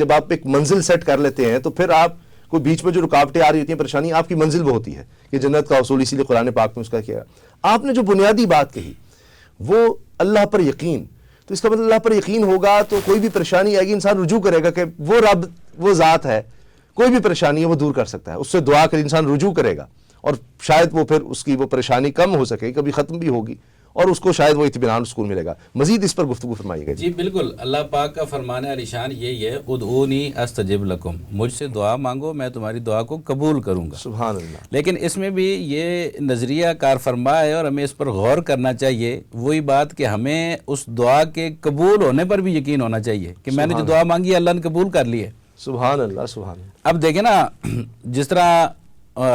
جب آپ ایک منزل سیٹ کر لیتے ہیں تو پھر آپ کو بیچ میں جو رکاوٹیں آ رہی ہوتی ہیں، پریشانی، آپ کی منزل وہ ہوتی ہے کہ جنت کا حصول، اسی لیے قرآن پاک میں اس کا کیا آپ نے جو بنیادی بات کہی وہ اللہ پر یقین، تو اس کا مطلب اللہ پر یقین ہوگا تو کوئی بھی پریشانی آئے گی انسان رجوع کرے گا کہ وہ رب، وہ ذات ہے، کوئی بھی پریشانی ہے وہ دور کر سکتا ہے، اس سے دعا کر انسان رجوع کرے گا اور شاید وہ پھر اس کی وہ پریشانی کم ہو سکے، کبھی ختم بھی ہوگی اور اس کو شاید وہ اطمینان سکون ملے گا۔ مزید اس پر گفتگو فرمائیے گا۔ جی بالکل، اللہ پاک کا فرمان عالی شان یہی ہے، ادعونی استجب لکم، مجھ سے دعا مانگو میں تمہاری دعا کو قبول کروں گا۔ سبحان اللہ۔ لیکن اس میں بھی یہ نظریہ کار فرما ہے اور ہمیں اس پر غور کرنا چاہیے، وہی بات کہ ہمیں اس دعا کے قبول ہونے پر بھی یقین ہونا چاہیے کہ میں نے جو دعا مانگی اللہ نے قبول کر لی ہے۔ سبحان اللہ، سبحان اللہ۔ اب دیکھیں نا، جس طرح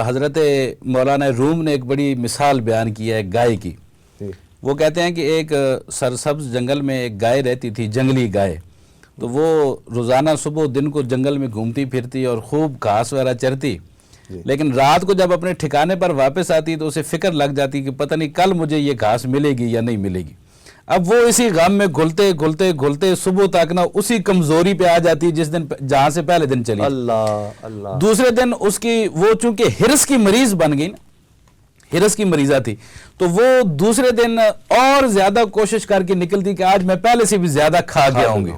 حضرت مولانا روم نے ایک بڑی مثال بیان کی ہے گائے کی۔ وہ کہتے ہیں کہ ایک سرسبز جنگل میں ایک گائے رہتی تھی، جنگلی گائے، تو وہ روزانہ صبح دن کو جنگل میں گھومتی پھرتی اور خوب گھاس وغیرہ چرتی، لیکن رات کو جب اپنے ٹھکانے پر واپس آتی تو اسے فکر لگ جاتی کہ پتہ نہیں کل مجھے یہ گھاس ملے گی یا نہیں ملے گی۔ اب وہ اسی غم میں گھلتے گھلتے گھلتے صبح تک نہ اسی کمزوری پہ آ جاتی جس دن جہاں سے پہلے دن چلی۔ اللہ اللہ۔ دوسرے دن اس کی وہ چونکہ ہرس کی مریض بن گئی نا، ہرس کی مریضہ تھی، تو وہ دوسرے دن اور زیادہ کوشش کر کے نکلتی کہ آج میں پہلے سے بھی زیادہ کھا کے آؤں گی۔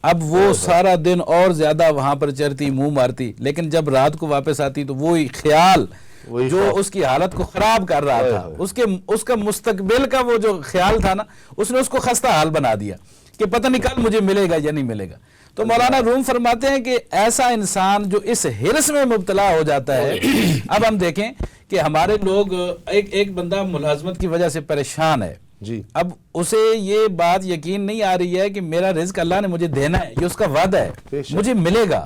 اب وہ سارا دن اور زیادہ وہاں پر چرتی، منہ مارتی، لیکن جب رات کو واپس آتی تو وہی خیال جو اس کی حالت کو خراب کر رہا تھا، اس کا مستقبل کا وہ جو خیال تھا نا، اس نے اس کو خستہ حال بنا دیا کہ پتہ نہیں کل مجھے ملے گا یا نہیں ملے گا۔ تو مولانا روم فرماتے ہیں کہ ایسا انسان جو اس ہرس میں مبتلا ہو جاتا ہے، اب ہم دیکھیں کہ ہمارے لوگ، ایک بندہ ملازمت کی وجہ سے پریشان ہے جی، اب اسے یہ بات یقین نہیں آ رہی ہے کہ میرا رزق اللہ نے مجھے دینا ہے، یہ اس کا وعدہ ہے، مجھے ملے گا،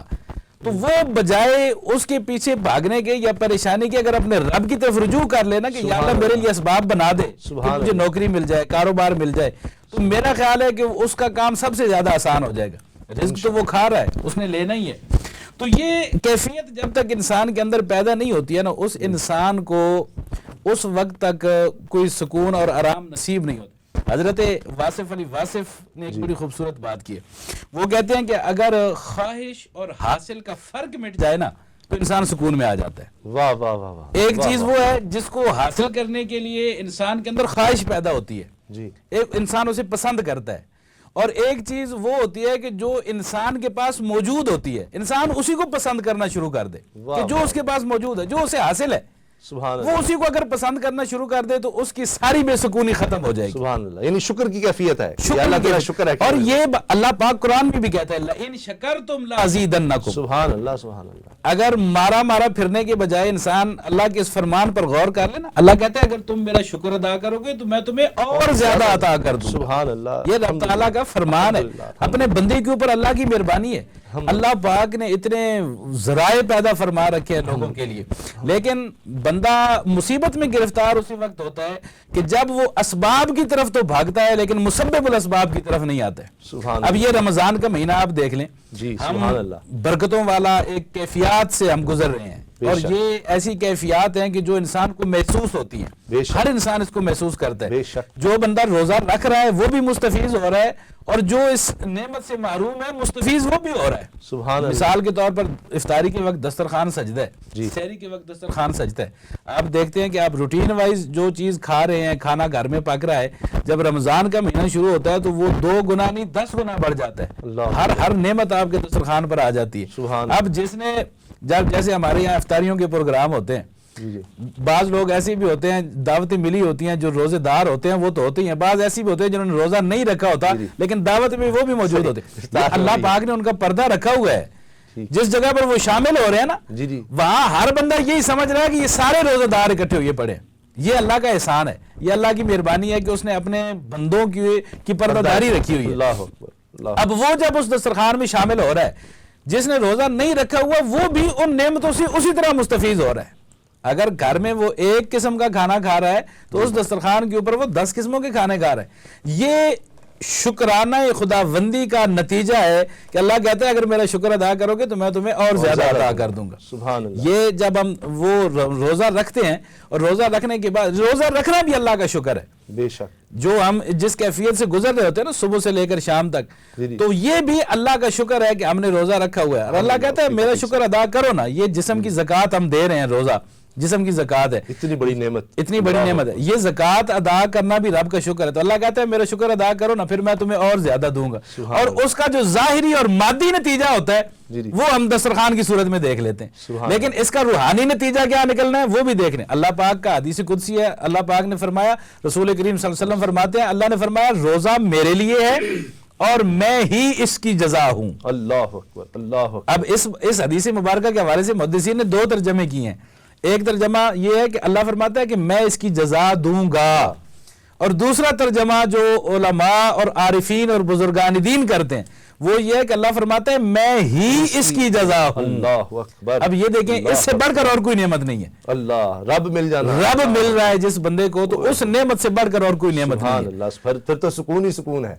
تو وہ بجائے اس کے پیچھے بھاگنے کے یا پریشانی کے اگر اپنے رب کی طرف رجوع کر لینا کہ یا اللہ میرے لیے اسباب بنا دے کہ مجھے نوکری مل جائے، کاروبار مل جائے، تو میرا خیال ہے کہ اس کا کام سب سے زیادہ آسان ہو جائے گا۔ رزق تو وہ کھا رہا ہے، اس نے لینا ہی ہے۔ تو یہ کیفیت جب تک انسان کے اندر پیدا نہیں ہوتی ہے نا، اس انسان کو اس وقت تک کوئی سکون اور آرام نصیب نہیں ہوتا۔ حضرت واصف علی واصف نے ایک بڑی خوبصورت بات کی ہے، وہ کہتے ہیں کہ اگر خواہش اور حاصل کا فرق مٹ جائے نا تو انسان سکون میں آ جاتا ہے۔ واہ واہ واہ واہ۔ ایک چیز وہ ہے جس کو حاصل کرنے کے لیے انسان کے اندر خواہش پیدا ہوتی ہے، جی، ایک انسان اسے پسند کرتا ہے، اور ایک چیز وہ ہوتی ہے کہ جو انسان کے پاس موجود ہوتی ہے انسان اسی کو پسند کرنا شروع کر دے کہ جو اس کے پاس موجود ہے، جو اسے حاصل ہے، سبحان وہ اسی کو اگر پسند کرنا شروع کر دے تو اس کی ساری بے سکونی ختم ہو جائے گی۔ سبحان اللہ، یعنی شکر کی کیفیت ہے، شکر اللہ تعالیٰ شکر ہے، اور یہ اللہ پاک قرآن میں بھی کہتا ہے لَإِن شَكَرْتُمْ لَأَزِيدَنَّكُمْ۔ سبحان اللہ، سبحان اللہ۔ اگر مارا پھرنے کے بجائے انسان اللہ کے اس فرمان پر غور کر لے نا، اللہ کہتا ہے اگر تم میرا شکر ادا کرو گے تو میں تمہیں اور زیادہ عطا کر دوں۔ سبحان اللہ، یہ رب تعالیٰ کا فرمان ہے، اپنے بندے کے اوپر اللہ کی مہربانی ہے۔ اللہ پاک نے اتنے ذرائع پیدا فرما رکھے ہیں لوگوں کے لیے، لیکن بندہ مصیبت میں گرفتار اسی وقت ہوتا ہے کہ جب وہ اسباب کی طرف تو بھاگتا ہے لیکن مسبب الاسباب کی طرف نہیں آتا ہے۔ سبحان اب یہ رمضان کا مہینہ آپ دیکھ لیں، جی، ہم سبحان اللہ، برکتوں والا ایک کیفیات سے ہم گزر رہے ہیں، اور یہ ایسی کیفیات ہیں کہ جو انسان کو محسوس ہوتی ہیں، ہر انسان اس کو محسوس کرتا ہے۔ جو بندہ روزہ رکھ رہا ہے وہ بھی مستفیض ہو رہا ہے، اور جو اس نعمت سے محروم ہے مستفیض وہ بھی ہو رہا ہے۔ سبحان اللہ۔ مثال کے طور پر افطاری کے وقت دسترخوان سجدہ ہے، سحری کے وقت دسترخوان سجدہ ہے۔ آپ دیکھتے ہیں کہ آپ روٹین وائز جو چیز کھا رہے ہیں، کھانا گھر میں پک رہا ہے، جب رمضان کا مہینہ شروع ہوتا ہے تو وہ 2 گنا نہیں 10 گنا بڑھ جاتا ہے، ہر نعمت آپ کے دسترخوان پر آ جاتی ہے۔ اب جس نے جیسے ہمارے یہاں افطاریوں کے پروگرام ہوتے ہیں، بعض لوگ ایسے بھی ہوتے ہیں، دعوتیں ملی ہوتی ہیں، جو روزے دار ہوتے ہیں وہ تو ہوتے ہی ہیں، بعض ایسے بھی ہوتے ہیں جنہوں نے روزہ نہیں رکھا ہوتا لیکن دعوت میں وہ بھی موجود ہوتے ہیں۔ اللہ پاک نے ان کا پردہ رکھا ہوا ہے، جس جگہ پر وہ شامل ہو رہے ہیں نا، وہاں ہر بندہ یہی سمجھ رہا ہے کہ یہ سارے روزے دار اکٹھے ہوئے پڑے ہیں۔ یہ اللہ کا احسان ہے، یہ اللہ کی مہربانی ہے کہ اس نے اپنے بندوں کی پردہ داری رکھی ہوئی ہے۔ اب وہ جب اس دسترخوان میں شامل ہو رہا ہے، جس نے روزہ نہیں رکھا ہوا وہ بھی ان نعمتوں سے اسی طرح مستفیض ہو رہا ہے۔ اگر گھر میں وہ ایک قسم کا کھانا کھا رہا ہے تو اس دسترخوان کے اوپر وہ 10 قسموں کے کھانے کھا رہا ہے۔ یہ شکرانہ خداوندی کا نتیجہ ہے کہ اللہ کہتا ہے اگر میرا شکر ادا کرو گے تو میں تمہیں اور زیادہ عطا کر دوں گا. سبحان اللہ. یہ جب ہم وہ روزہ رکھتے ہیں اور روزہ رکھنے کے بعد روزہ رکھنا بھی اللہ کا شکر ہے. بے شک. جو ہم جس کیفیت سے گزر رہے ہوتے ہیں نا صبح سے لے کر شام تک, تو یہ بھی اللہ کا شکر ہے کہ ہم نے روزہ رکھا ہوا ہے. اور اللہ کہتا ہے میرا شکر ادا کرو نا. یہ جسم کی زکوٰۃ ہم دے رہے ہیں, روزہ جسم کی زکوٰۃ ہے, اتنی بڑی نعمت, اتنی بڑی نعمت ہے. یہ زکوٰۃ ادا کرنا بھی رب کا شکر ہے. تو اللہ کہتا ہے میرا شکر ادا کرو نا, پھر میں تمہیں اور زیادہ دوں گا. اور اس کا جو ظاہری اور مادی نتیجہ ہوتا ہے وہ ہم دسترخوان کی صورت میں دیکھ لیتے ہیں, لیکن اس کا روحانی نتیجہ کیا نکلنا ہے وہ بھی دیکھ لیں. اللہ پاک کا حدیث قدسی ہے, اللہ پاک نے فرمایا, رسول کریم صلی اللہ علیہ وسلم فرماتے ہیں, اللہ نے فرمایا روزہ میرے لیے ہے اور میں ہی اس کی جزا ہوں. اللہ اکبر, اللہ اکبر. اب اس حدیث مبارکہ کے حوالے سے محدثین نے دو ترجمے کیے ہیں. ایک ترجمہ یہ ہے کہ اللہ فرماتا ہے کہ میں اس کی جزا دوں گا, اور دوسرا ترجمہ جو علماء اور عارفین اور بزرگان دین کرتے ہیں وہ یہ ہے کہ اللہ فرماتا ہے میں ہی اس کی جزا ہوں. اللہ اکبر. اب یہ دیکھیں اس سے بڑھ کر اور کوئی نعمت نہیں ہے. اللہ, رب مل جانا, رب مل رہا ہے جس بندے کو, تو اس نعمت سے بڑھ کر اور کوئی نمت نہیں ہے. اللہ, پھر تو سکون ہی سکون ہے.